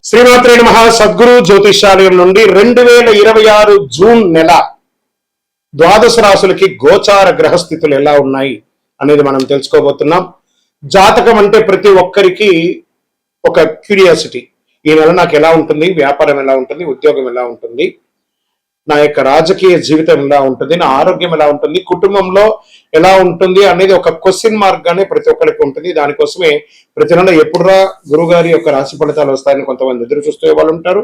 శ్రీమాత్రే నమః. సద్గురు జ్యోతిషాలయం నుండి 2026 జూన్ నెల ద్వాదశ రాశులకి గోచార గ్రహస్థితులు ఎలా ఉన్నాయి అనేది మనం తెలుసుకోబోతున్నాం. జాతకం అంటే ప్రతి ఒక్కరికి ఒక క్యూరియాసిటీ. ఈ నెల నాకు ఎలా ఉంటుంది, వ్యాపారం ఎలా ఉంటుంది, ఉద్యోగం ఎలా ఉంటుంది, నా యొక్క రాజకీయ జీవితం ఎలా ఉంటుంది, నా ఆరోగ్యం ఎలా ఉంటుంది, కుటుంబంలో ఎలా ఉంటుంది అనేది ఒక క్వశ్చన్ మార్క్ గానే ప్రతి ఒక్కరికి ఉంటుంది. దానికోసమే ప్రతి నెల ఎప్పుడురా గురుగారి యొక్క రాశి ఫలితాలు వస్తాయని కొంతమంది ఎదురు చూసే వాళ్ళు ఉంటారు.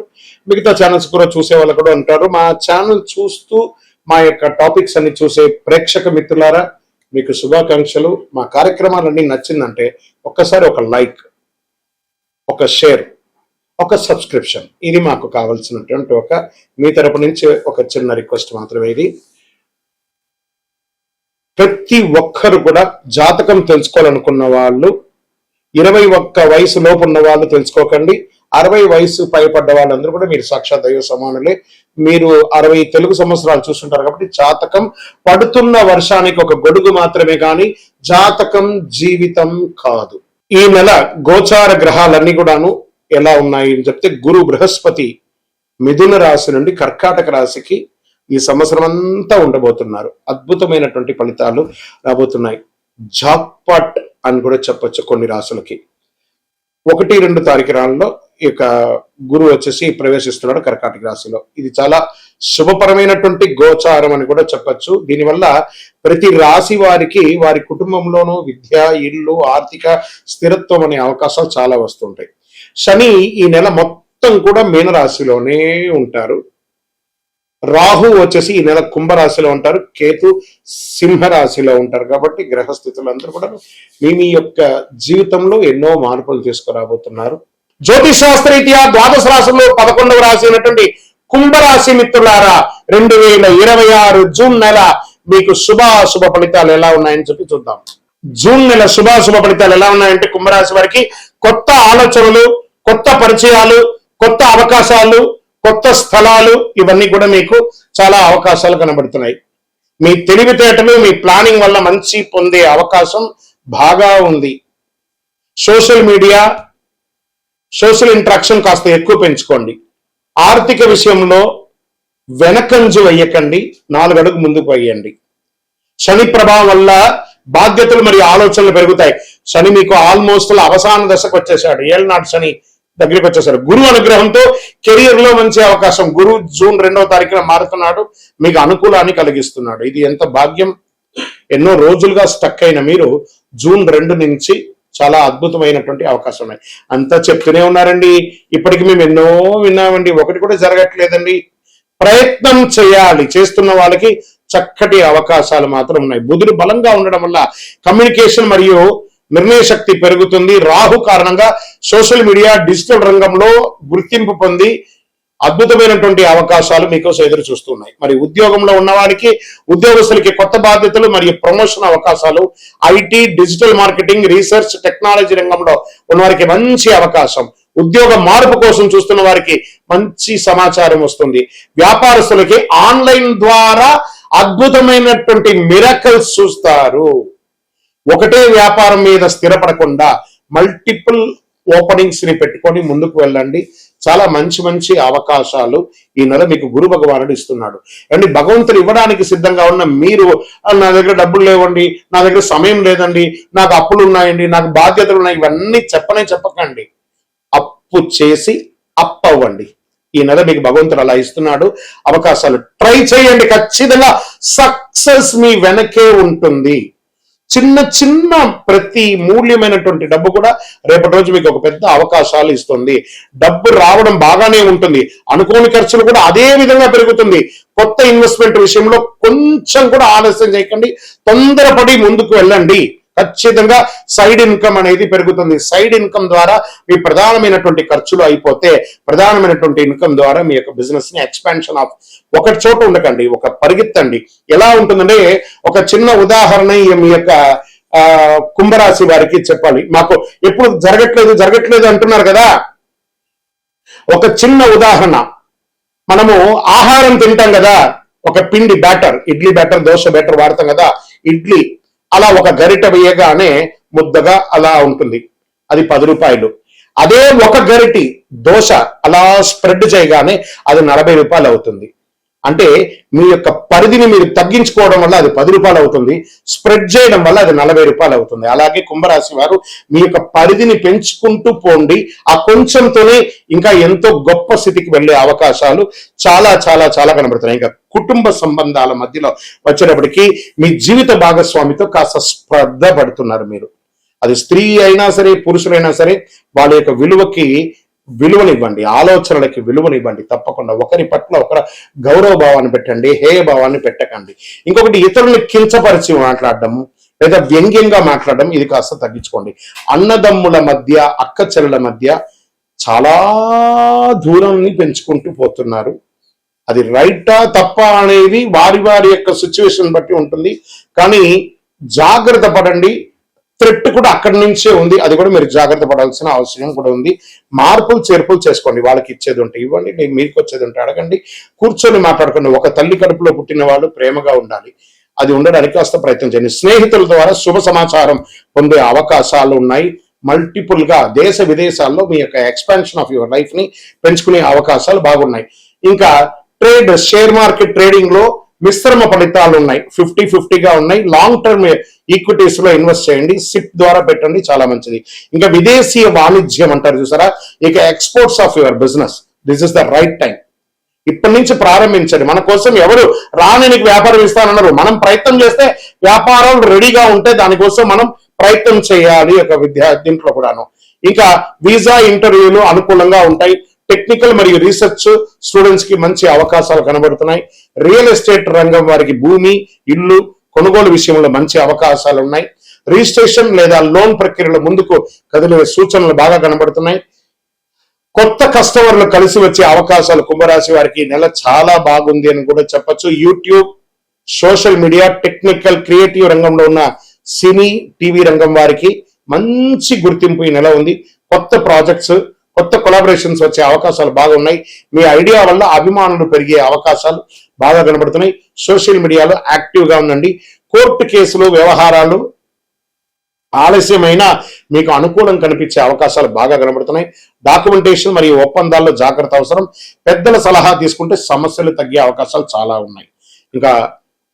మిగతా ఛానల్స్ కూడా చూసే వాళ్ళు కూడా ఉంటారు. మా ఛానల్ చూస్తూ మా యొక్క టాపిక్స్ అన్ని చూసే ప్రేక్షక మిత్రులారా, మీకు శుభాకాంక్షలు. మా కార్యక్రమాలన్నీ నచ్చిందంటే ఒక్కసారి ఒక లైక్, ఒక షేర్, ఒక సబ్స్క్రిప్షన్, ఇది మాకు కావాల్సినటువంటి ఒక మీ తరపు నుంచి ఒక చిన్న రిక్వెస్ట్ మాత్రమే. ఇది ప్రతి ఒక్కరు కూడా జాతకం తెలుసుకోవాలనుకున్న వాళ్ళు 21 వయసు లోపు ఉన్న వాళ్ళు తెలుసుకోకండి. 60 వయసు పైపడ్డ వాళ్ళందరూ కూడా మీరు సాక్షాత్ దైవ సమానులే. మీరు 60 తెలుగు సంవత్సరాలు చూస్తుంటారు కాబట్టి జాతకం పడుతున్న వర్షానికి ఒక గొడుగు మాత్రమే కానీ జాతకం జీవితం కాదు. ఈ నెల గోచార గ్రహాలన్నీ కూడాను ఎలా ఉన్నాయి అని చెప్తే, గురు బృహస్పతి మిథున రాశి నుండి కర్కాటక రాశికి ఈ సంవత్సరం అంతా ఉండబోతున్నారు. అద్భుతమైనటువంటి ఫలితాలు రాబోతున్నాయి. జాక్పాట్ అని కూడా చెప్పొచ్చు కొన్ని రాశులకి. 1-2 తారీఖులలో ఈ యొక్క గురువు వచ్చేసి ప్రవేశిస్తున్నాడు కర్కాటక రాశిలో. ఇది చాలా శుభపరమైనటువంటి గోచారం అని కూడా చెప్పచ్చు. దీనివల్ల ప్రతి రాశి వారికి వారి కుటుంబంలోనూ విద్య, ఇల్లు, ఆర్థిక స్థిరత్వం అనే అవకాశాలు చాలా వస్తుంటాయి. శని ఈ నెల మొత్తం కూడా మీనరాశిలోనే ఉంటారు. రాహు వచ్చేసి ఈ నెల కుంభరాశిలో ఉంటారు. కేతు సింహరాశిలో ఉంటారు. కాబట్టి గ్రహస్థితులందరూ కూడా మీ యొక్క జీవితంలో ఎన్నో మార్పులు తీసుకురాబోతున్నారు. జ్యోతిష్ శాస్త్రరీత్యా ద్వాదశ రాశుల్లో 11వ రాశి అయినటువంటి కుంభరాశి మిత్రులారా, 2026 జూన్ నెల మీకు శుభాశుభ ఫలితాలు ఎలా ఉన్నాయని చెప్పి చూద్దాం. జూన్ నెల శుభాశుభ ఫలితాలు ఎలా ఉన్నాయంటే, కుంభరాశి వారికి కొత్త ఆలోచనలు, కొత్త పరిచయాలు, కొత్త అవకాశాలు, కొత్త స్థలాలు, ఇవన్నీ కూడా మీకు చాలా అవకాశాలు కనబడుతున్నాయి. మీ తెలివితేటలు, మీ ప్లానింగ్ వల్ల మంచి పొందే అవకాశం బాగా ఉంది. సోషల్ మీడియా, సోషల్ ఇంటరాక్షన్ కాస్త ఎక్కువ పెంచుకోండి. ఆర్థిక విషయంలో వెనకంజు వేయకండి, 4 అడుగు ముందుకు వేయండి. శని ప్రభావం వల్ల బాధ్యతలు మరియు ఆలోచనలు పెరుగుతాయి. శని మీకు ఆల్మోస్ట్ అవసాన దశకు వచ్చేసాడు. ఏళ్ళనాడు శని దగ్గరికి వచ్చేసాడు. గురువు అనుగ్రహంతో కెరియర్ లో మంచి అవకాశం. గురువు జూన్ 2వ తారీఖున మారుతున్నాడు, మీకు అనుకూలాన్ని కలిగిస్తున్నాడు. ఇది ఎంత భాగ్యం. ఎన్నో రోజులుగా స్టక్ అయిన మీరు జూన్ 2 నుంచి చాలా అద్భుతమైనటువంటి అవకాశం ఉన్నాయి. అంతా చెప్తూనే ఉన్నారండి. ఇప్పటికి మేము ఎన్నో విన్నామండి, ఒకటి కూడా జరగట్లేదండి. ప్రయత్నం చేయాలి. చేస్తున్న వాళ్ళకి చక్కటి అవకాశాలు మాత్రం ఉన్నాయి. బుధుడు బలంగా ఉండడం వల్ల కమ్యూనికేషన్ మరియు నిర్ణయ శక్తి పెరుగుతుంది. రాహు కారణంగా సోషల్ మీడియా, డిజిటల్ రంగంలో గుర్తింపు పొంది అద్భుతమైనటువంటి అవకాశాలు మీకోసం ఎదురు చూస్తున్నాయి. మరి ఉద్యోగంలో ఉన్న వారికి, ఉద్యోగస్తులకి కొత్త బాధ్యతలు మరియు ప్రమోషన్ అవకాశాలు, IT, digital marketing, research, technology రంగంలో ఉన్నవారికి మంచి అవకాశం. ఉద్యోగ మార్పు కోసం చూస్తున్న వారికి మంచి సమాచారం వస్తుంది. వ్యాపారస్తులకి ఆన్లైన్ ద్వారా అద్భుతమైనటువంటి మిరకల్స్ చూస్తారు. ఒకటే వ్యాపారం మీద స్థిరపడకుండా మల్టిపుల్ ఓపెనింగ్స్ ని పెట్టుకొని ముందుకు వెళ్ళండి. చాలా మంచి మంచి అవకాశాలు ఈ నెల మీకు గురు భగవానుడు ఇస్తున్నాడు. అండి, భగవంతుడు ఇవ్వడానికి సిద్ధంగా ఉన్న మీరు, నా దగ్గర డబ్బులు లేవండి, నా దగ్గర సమయం లేదండి, నాకు అప్పులు ఉన్నాయండి, నాకు బాధ్యతలు ఉన్నాయి, ఇవన్నీ చెప్పకండి. అప్పు చేసి అవ్వండి. ఈ నెల మీకు భగవంతుడు అలా ఇస్తున్నాడు అవకాశాలు. ట్రై చేయండి, ఖచ్చితంగా సక్సెస్ మీ వెనకే ఉంటుంది. చిన్న ప్రతి మూల్యమైనటువంటి డబ్బు కూడా రేపటి రోజు మీకు ఒక పెద్ద అవకాశాలు ఇస్తుంది. డబ్బు రావడం బాగానే ఉంటుంది, అనుకోని ఖర్చులు కూడా అదే విధంగా పెరుగుతుంది. కొత్త ఇన్వెస్ట్మెంట్ విషయంలో కొంచెం కూడా ఆలస్యం చేయకండి, తొందరపడి ముందుకు వెళ్ళండి. ఖచ్చితంగా సైడ్ ఇన్కమ్ అనేది పెరుగుతుంది. సైడ్ ఇన్కమ్ ద్వారా మీ ప్రధానమైనటువంటి ఖర్చులు అయిపోతే ప్రధానమైనటువంటి ఇన్కమ్ ద్వారా మీ యొక్క బిజినెస్ ని ఎక్స్పాన్షన్ ఆఫ్ ఒక చోట ఉండకండి, ఒక పరిగెత్తండి. ఎలా ఉంటుందంటే, ఒక చిన్న ఉదాహరణ మీ యొక్క కుంభరాశి వారికి చెప్పాలి. మాకు ఎప్పుడు జరగట్లేదు అంటున్నారు కదా. ఒక చిన్న ఉదాహరణ, మనము ఆహారం తింటాం కదా, ఒక పిండి batter, idli batter, dosa batter వాడతాం కదా. ఇడ్లీ అలా ఒక గరిట వేయగానే ముద్దగా అలా ఉంటుంది, అది 10 రూపాయలు. అదే ఒక గరిటి దోశ అలా స్ప్రెడ్ చేయగానే అది 40 రూపాయలు అవుతుంది. అంటే మీ యొక్క పరిధిని మీరు తగ్గించుకోవడం వల్ల అది 10 రూపాయలు అవుతుంది, స్ప్రెడ్ చేయడం వల్ల అది 40 రూపాయలు అవుతుంది. అలాగే కుంభరాశి వారు మీ యొక్క పరిధిని పెంచుకుంటూ పోండి, ఆ కొంచెంతోనే ఇంకా ఎంతో గొప్ప స్థితికి వెళ్ళే అవకాశాలు చాలా చాలా చాలా కనబడుతున్నాయి. ఇంకా కుటుంబ సంబంధాల మధ్యలో వచ్చేటప్పటికి మీ జీవిత భాగస్వామితో కాస్త స్పర్ధ పడుతున్నారు మీరు. అది స్త్రీ అయినా సరే పురుషులైనా సరే వాళ్ళ యొక్క విలువనివ్వండి, ఆలోచనలకి విలువనివ్వండి. తప్పకుండా ఒకరి పట్ల ఒకరి గౌరవ భావాన్ని పెట్టండి, హేయ భావాన్ని పెట్టకండి. ఇంకొకటి, ఇతరుల్ని కించపరిచి మాట్లాడడం లేదా వ్యంగ్యంగా మాట్లాడడం ఇది కాస్త తగ్గించుకోండి. అన్నదమ్ముల మధ్య, అక్క చెల్లెల మధ్య చాలా దూరాన్ని పెంచుకుంటూ పోతున్నారు. అది రైటా తప్ప అనేది వారి వారి యొక్క సిచ్యువేషన్ బట్టి ఉంటుంది. కానీ జాగ్రత్త పడండి. థ్రెట్ కూడా అక్కడి నుంచే ఉంది, అది కూడా మీరు జాగ్రత్త పడాల్సిన అవసరం కూడా ఉంది. మార్పులు చేర్పులు చేసుకోండి. వాళ్ళకి ఇచ్చేది ఉంటే ఇవ్వండి, మీకు వచ్చేది ఉంటే అడగండి. కూర్చొని మాట్లాడుకోండి. ఒక తల్లి కడుపులో పుట్టిన వాళ్ళు ప్రేమగా ఉండాలి, అది ఉండడానికి కాస్త ప్రయత్నం చేయండి. స్నేహితుల ద్వారా శుభ సమాచారం పొందే అవకాశాలు ఉన్నాయి. మల్టిపుల్ గా దేశ విదేశాల్లో మీ యొక్క ఎక్స్పాన్షన్ ఆఫ్ యువర్ లైఫ్ ని పెంచుకునే అవకాశాలు బాగున్నాయి. ఇంకా షేర్ మార్కెట్ ట్రేడింగ్ లో మిశ్రమ ఫలితాలు ఉన్నాయి, 50-50గా ఉన్నాయి. లాంగ్ టర్మ్ ఈక్విటీస్ లో ఇన్వెస్ట్ చేయండి, సిప్ ద్వారా పెట్టండి, చాలా మంచిది. ఇంకా విదేశీయ వాణిజ్యం అంటారు చూసారా, ఇక exports of your business, this is the right time. ఇప్పటి నుంచి ప్రారంభించండి. మన కోసం ఎవరు రానికి వ్యాపారం ఇస్తానన్నారు, మనం ప్రయత్నం చేస్తే వ్యాపారాలు రెడీగా ఉంటే దానికోసం మనం ప్రయత్నం చేయాలి. ఒక దీంట్లో కూడాను. ఇంకా వీసా ఇంటర్వ్యూలు అనుకూలంగా ఉంటాయి. టెక్నికల్ మరియు రీసెర్చ్ స్టూడెంట్స్ కి మంచి అవకాశాలు కనబడుతున్నాయి. రియల్ ఎస్టేట్ రంగం వారికి భూమి, ఇల్లు కొనుగోలు విషయంలో మంచి అవకాశాలు ఉన్నాయి. రిజిస్ట్రేషన్ లేదా లోన్ ప్రక్రియలో ముందుకు కదిలే సూచనలు బాగా కనబడుతున్నాయి. కొత్త కస్టమర్లు కలిసి వచ్చే అవకాశాలు కుంభరాశి వారికి ఈ నెల చాలా బాగుంది అని కూడా చెప్పచ్చు. YouTube, social media, technical, creative రంగంలో ఉన్న సినీ, టీవీ రంగం వారికి మంచి గుర్తింపు ఈ నెల ఉంది. కొత్త ప్రాజెక్ట్స్, కొత్త కొలాబరేషన్స్ వచ్చే అవకాశాలు బాగున్నాయి. మీ ఐడియా వల్ల అభిమానులు పెరిగే అవకాశాలు బాగా కనబడుతున్నాయి. సోషల్ మీడియాలో యాక్టివ్ గా ఉండండి. కోర్టు కేసులు, వ్యవహారాలు ఆలస్యమైన మీకు అనుకూలం కనిపించే అవకాశాలు బాగా కనబడుతున్నాయి. డాక్యుమెంటేషన్ మరియు ఒప్పందాల్లో జాగ్రత్త అవసరం. పెద్దల సలహా తీసుకుంటే సమస్యలు తగ్గే అవకాశాలు చాలా ఉన్నాయి. ఇంకా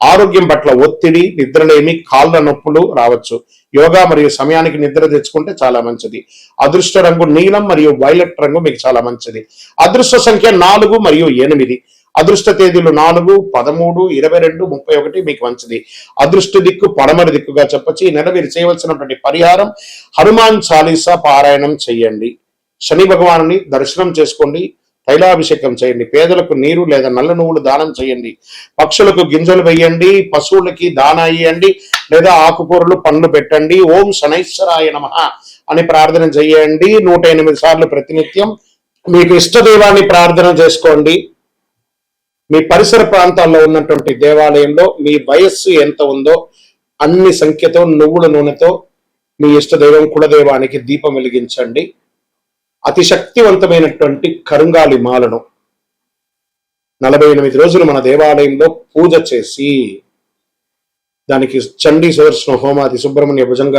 ఆరోగ్యం పట్ల ఒత్తిడి, నిద్రలేమి, కాళ్ళ నొప్పులు రావచ్చు. యోగా మరియు సమయానికి నిద్ర తెచ్చుకుంటే చాలా మంచిది. అదృష్ట రంగు నీలం మరియు వైలెట్ రంగు మీకు చాలా మంచిది. అదృష్ట సంఖ్య 4 మరియు 8. అదృష్ట తేదీలు 4, 13, 22, 31 మీకు మంచిది. అదృష్ట దిక్కు పడమరి దిక్కుగా చెప్పొచ్చు. ఈ నెల మీరు చేయవలసినటువంటి పరిహారం హనుమాన్ చాలీసా పారాయణం చెయ్యండి. శని భగవానుని దర్శనం చేసుకోండి, తైలాభిషేకం చేయండి. పేదలకు నీరు లేదా నల్ల నువ్వులు దానం చేయండి. పక్షులకు గింజలు వేయండి, పశువులకి దానా ఇయ్యండి, లేదా ఆకుకూరలు పండ్లు పెట్టండి. ఓం శనైశ్వరాయ నమః అని ప్రార్థన చేయండి 108 సార్లు ప్రతినిత్యం. మీకు ఇష్టదైవాన్ని ప్రార్థన చేసుకోండి. మీ పరిసర ప్రాంతాల్లో ఉన్నటువంటి దేవాలయంలో మీ వయస్సు ఎంత ఉందో అన్ని సంఖ్యతో నువ్వుల నూనెతో మీ ఇష్టదైవం కులదైవానికి దీపం వెలిగించండి. అతి శక్తివంతమైనటువంటి కరుంగాలి మాలను 48 రోజులు మన దేవాలయంలో పూజ చేసి దానికి చండీ సుదర్శన హోమాది సుబ్రహ్మణ్య భుజంగ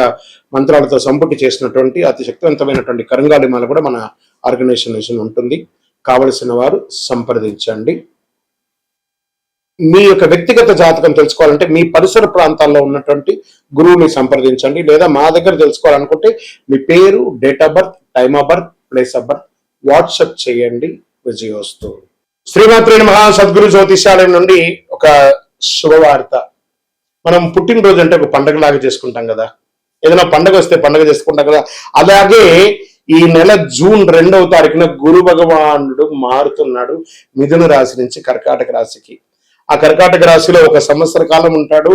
మంత్రాలతో సంపుటి చేసినటువంటి అతి శక్తివంతమైనటువంటి కరుంగాలి మాల కూడా మన ఆర్గనైజేషన్ ఉంటుంది. కావలసిన వారు సంప్రదించండి. మీ యొక్క వ్యక్తిగత జాతకం తెలుసుకోవాలంటే మీ పరిసర ప్రాంతాల్లో ఉన్నటువంటి గురువుని సంప్రదించండి, లేదా మా దగ్గర తెలుసుకోవాలనుకుంటే మీ పేరు, date of birth, time of birth, place of birth WhatsApp చేయండి. విజయోస్తు. శ్రీమాత్రే నమః. సద్గురు జ్యోతిషాలయం నుండి ఒక శుభవార్త. మనం పుట్టినరోజు అంటే ఒక పండగలాగా చేసుకుంటాం కదా, ఏదైనా పండగ వస్తే పండగ చేసుకుంటాం కదా, అలాగే ఈ నెల జూన్ 2వ తారీఖున గురు భగవానుడు మారుతున్నాడు మిథున రాశి నుంచి కర్కాటక రాశికి. ఆ కర్కాటక రాశిలో ఒక సంవత్సర కాలం ఉంటాడు.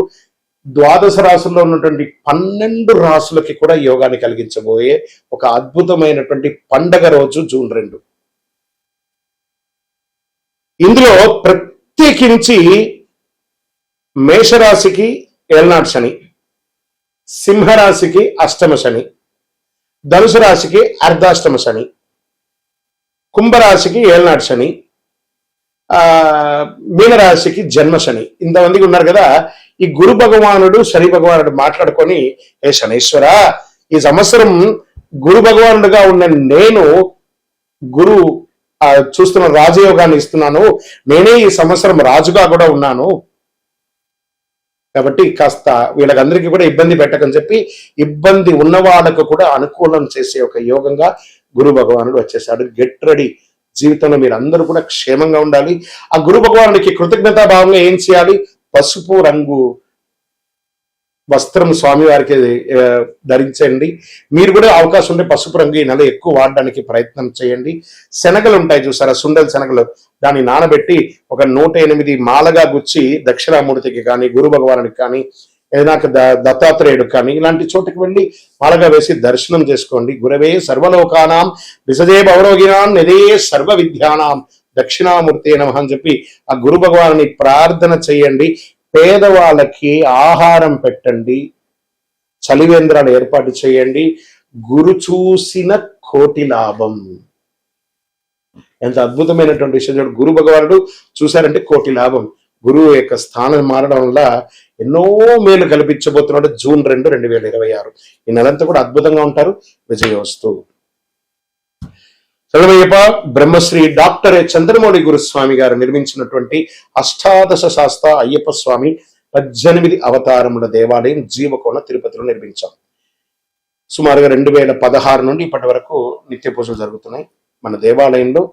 ద్వాదశ రాశుల్లో ఉన్నటువంటి 12 రాశులకి కూడా యోగాన్ని కలిగించబోయే ఒక అద్భుతమైనటువంటి పండగ రోజు జూన్ 2. ఇందులో ప్రత్యేకించి మేషరాశికి ఏళ్నాడు శని, సింహరాశికి అష్టమ శని, ధనుసు రాశికి అర్ధాష్టమ శని, కుంభరాశికి ఏళ్నాడు శని, మీనరాశికి జన్మ శని. ఇంతమందికి ఉన్నారు కదా. ఈ గురు భగవానుడు శని భగవానుడు మాట్లాడుకొని, ఏ శనీశ్వర, ఈ సంవత్సరం గురు భగవానుడుగా ఉన్న నేను గురు చూస్తున్న రాజయోగాన్ని ఇస్తున్నాను, నేనే ఈ సంవత్సరం రాజుగా కూడా ఉన్నాను, కాబట్టి కాస్త వీళ్ళకందరికీ కూడా ఇబ్బంది పెట్టకని చెప్పి ఇబ్బంది ఉన్న వాళ్ళకు కూడా అనుకూలం చేసే ఒక యోగంగా గురు భగవానుడు వచ్చేసాడు. Get ready. జీవితంలో మీరు అందరూ కూడా క్షేమంగా ఉండాలి. ఆ గురు భగవానుడికి కృతజ్ఞతాభావంగా ఏం చేయాలి? పసుపు రంగు వస్త్రం స్వామివారికి ధరించండి. మీరు కూడా అవకాశం ఉంటే పసుపు రంగు ఈ నెల ఎక్కువ వాడడానికి ప్రయత్నం చేయండి. శనగలు ఉంటాయి చూసారా, సుండల శనగలు, దాన్ని నానబెట్టి ఒక 108 మాలగా గుచ్చి దక్షిణామూర్తికి కానీ గురు భగవానుడికి కానీ ఏదైనా దత్తాత్రేయుడు కానీ ఇలాంటి చోటుకి వెళ్ళి మాలగా వేసి దర్శనం చేసుకోండి. గురవే సర్వలోకానాం విసజే భవరోగినాం నిదే సర్వ విద్యానాం దక్షిణామూర్తి నమః అని చెప్పి ఆ గురు భగవాన్ని ప్రార్థన చేయండి. పేదవాళ్ళకి ఆహారం పెట్టండి, చలివేంద్రాలు ఏర్పాటు చేయండి. గురు చూసిన కోటి లాభం. ఎంత అద్భుతమైనటువంటి విషయం. గురు భగవానుడు చూశారంటే కోటి లాభం. గురువు యొక్క స్థానం మారడం వల్ల ఎన్నో మేలు కల్పించబోతున్నాడు. జూన్ 2, 2026 ఈ నెలంతా కూడా అద్భుతంగా ఉంటారు. విజయోస్తు. చదవయ్యప్ప బ్రహ్మశ్రీ డాక్టర్ చంద్రమౌళి గురుస్వామి గారు నిర్మించినటువంటి అష్టాదశ శాస్త్ర అయ్యప్ప స్వామి 18 అవతారముల దేవాలయం జీవకోణ తిరుపతిలో నిర్మించాం. సుమారుగా 2016 నుండి ఇప్పటి వరకు నిత్య పూజలు జరుగుతున్నాయి. మన దేవాలయంలో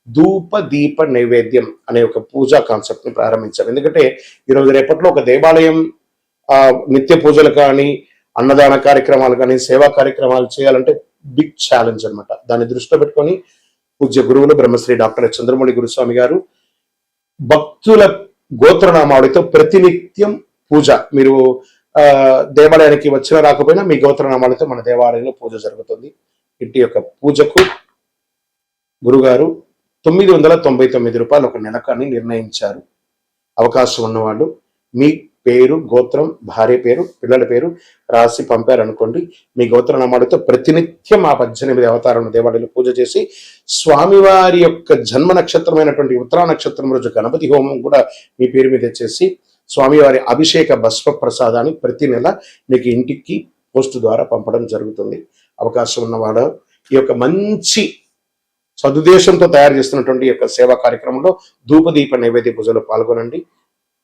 ధూప దీప నైవేద్యం అనే ఒక పూజా కాన్సెప్ట్ ని ప్రారంభించాం. ఎందుకంటే ఈరోజు రేపట్లో ఒక దేవాలయం నిత్య పూజలు కానీ అన్నదాన కార్యక్రమాలు కానీ సేవా కార్యక్రమాలు చేయాలంటే బిగ్ ఛాలెంజ్ అనమాట. దాన్ని దృష్టిలో పెట్టుకొని పూజ్య గురువులు బ్రహ్మశ్రీ డాక్టర్ చంద్రమౌళి గురుస్వామి గారు భక్తుల గోత్రనామావళితో ప్రతినిత్యం పూజ. మీరు దేవాలయానికి వచ్చినా రాకపోయినా మీ గోత్రనామాలతో మన దేవాలయంలో పూజ జరుగుతుంది. ఇంటి యొక్క పూజకు గురుగారు 999 రూపాయలు ఒక నెలకాన్ని నిర్ణయించారు. అవకాశం ఉన్నవాళ్ళు మీ పేరు, గోత్రం, భార్య పేరు, పిల్లల పేరు రాసి పంపారనుకోండి. మీ గోత్రనామాలతో ప్రతినిత్యం ఆ 18 అవతారాలను దేవాలయంలో పూజ చేసి స్వామివారి యొక్క జన్మ నక్షత్రమైనటువంటి ఉత్తరా నక్షత్రం రోజు గణపతి హోమం కూడా మీ పేరు మీద చేసి స్వామివారి అభిషేక భస్మ ప్రసాదాన్ని ప్రతి నెల మీకు ఇంటికి పోస్టు ద్వారా పంపడం జరుగుతుంది. అవకాశం ఉన్నవాడు ఈ యొక్క మంచి సదుద్దేశంతో తయారు చేస్తున్నటువంటి యొక్క సేవా కార్యక్రమంలో ధూపదీప నైవేద్య పూజలో పాల్గొనండి.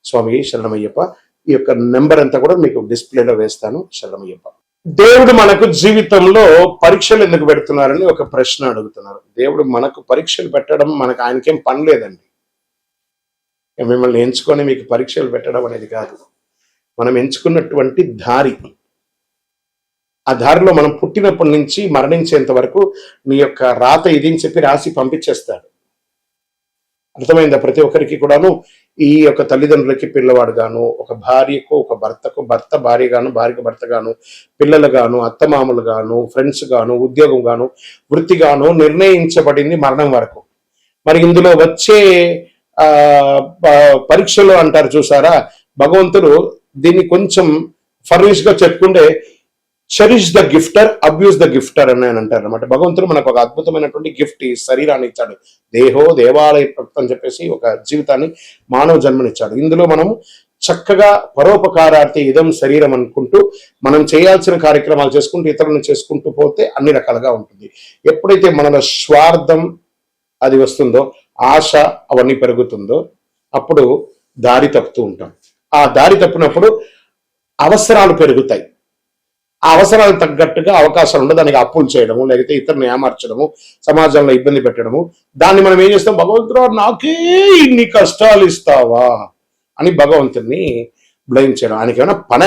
స్వామి శరణమయ్యప్ప. ఈ యొక్క నెంబర్ అంతా కూడా మీకు డిస్ప్లేలో వేస్తాను. శరణమయ్యప్ప. దేవుడు మనకు జీవితంలో పరీక్షలు ఎందుకు పెడుతున్నారని ఒక ప్రశ్న అడుగుతున్నారు. దేవుడు మనకు పరీక్షలు పెట్టడం మనకు ఆయనకేం పని లేదండి. మిమ్మల్ని ఎంచుకొని మీకు పరీక్షలు పెట్టడం అనేది కాదు. మనం ఎంచుకున్నటువంటి దారి, ఆ దారిలో మనం పుట్టినప్పటి నుంచి మరణించేంత వరకు నీ యొక్క రాత ఇది అని చెప్పి రాసి పంపించేస్తాడు. అర్థమైందా? ప్రతి ఒక్కరికి కూడాను ఈ యొక్క తల్లిదండ్రులకి పిల్లవాడు గాను, ఒక భార్యకు ఒక భర్తకు భర్త భార్య గాను, భార్యకు భర్త గాను, పిల్లలు గాను, అత్తమామలు గాను, ఫ్రెండ్స్ గాను, ఉద్యోగం గాను, వృత్తి గాను నిర్ణయించబడింది మరణం వరకు. మరి ఇందులో వచ్చే పరీక్షలు అంటారు చూసారా, భగవంతుడు దీన్ని కొంచెం ఫర్నిష్ గా చెప్పుకుంటే చెరిష్ ద గిఫ్టర్, అబ్యూస్ ద గిఫ్టర్ అని అంటారు అనమాట. భగవంతుడు మనకు ఒక అద్భుతమైనటువంటి గిఫ్ట్, ఈ శరీరాన్ని ఇచ్చాడు. దేహో దేవాలయ అని చెప్పేసి ఒక జీవితాన్ని, మానవ జన్మనిచ్చాడు. ఇందులో మనము చక్కగా పరోపకారార్థి ఇదం శరీరం అనుకుంటూ మనం చేయాల్సిన కార్యక్రమాలు చేసుకుంటూ ఇతరులను చేసుకుంటూ పోతే అన్ని రకాలుగా ఉంటుంది. ఎప్పుడైతే మనలో స్వార్థం అది వస్తుందో, ఆశ అవన్నీ పెరుగుతుందో, అప్పుడు దారి తప్పుతూ ఉంటాం. ఆ దారి తప్పినప్పుడు అవసరాలు పెరుగుతాయి. ఆ అవసరాలకు తగ్గట్టుగా అవకాశాలు ఉండదు. దానికి అప్పులు చేయడము, లేకపోతే ఇతరులను ఏమార్చడము, సమాజంలో ఇబ్బంది పెట్టడము. దాన్ని మనం ఏం చేస్తాం? భగవంతుడు నాకే ఇన్ని కష్టాలు ఇస్తావా అని భగవంతుడిని బ్లేమ్ చేయడం. ఆయనకి ఏమైనా పన?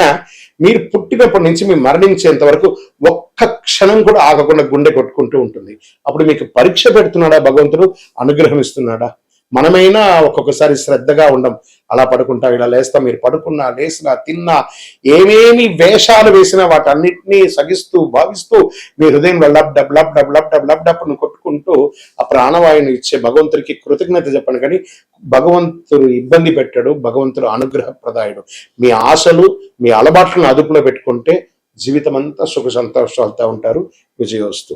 మీరు పుట్టినప్పటి నుంచి మీరు మరణించేంత వరకు ఒక్క క్షణం కూడా ఆగకుండా గుండె కొట్టుకుంటూ ఉంటుంది. అప్పుడు మీకు పరీక్ష పెడుతున్నాడా భగవంతుడు? అనుగ్రహం ఇస్తున్నాడా? మనమైనా ఒక్కొక్కసారి శ్రద్ధగా ఉండం. అలా పడుకుంటాం, ఇలా లేస్తాం. మీరు పడుకున్నా, లేసినా, తిన్నా, ఏమేమి వేషాలు వేసినా వాటన్నిటినీ సగిస్తూ భావిస్తూ మీ హృదయంలో lub dub lub dub lub dub lub డబ్ను కొట్టుకుంటూ ఆ ప్రాణవాయుని ఇచ్చే భగవంతుడికి కృతజ్ఞత చెప్పండి. కానీ భగవంతుడు ఇబ్బంది పెట్టాడు, భగవంతుడు అనుగ్రహ ప్రదాయుడు. మీ ఆశలు, మీ అలవాట్లను అదుపులో పెట్టుకుంటే జీవితం అంతా సుఖ సంతోషాలతో ఉంటారు. విజయోస్తు.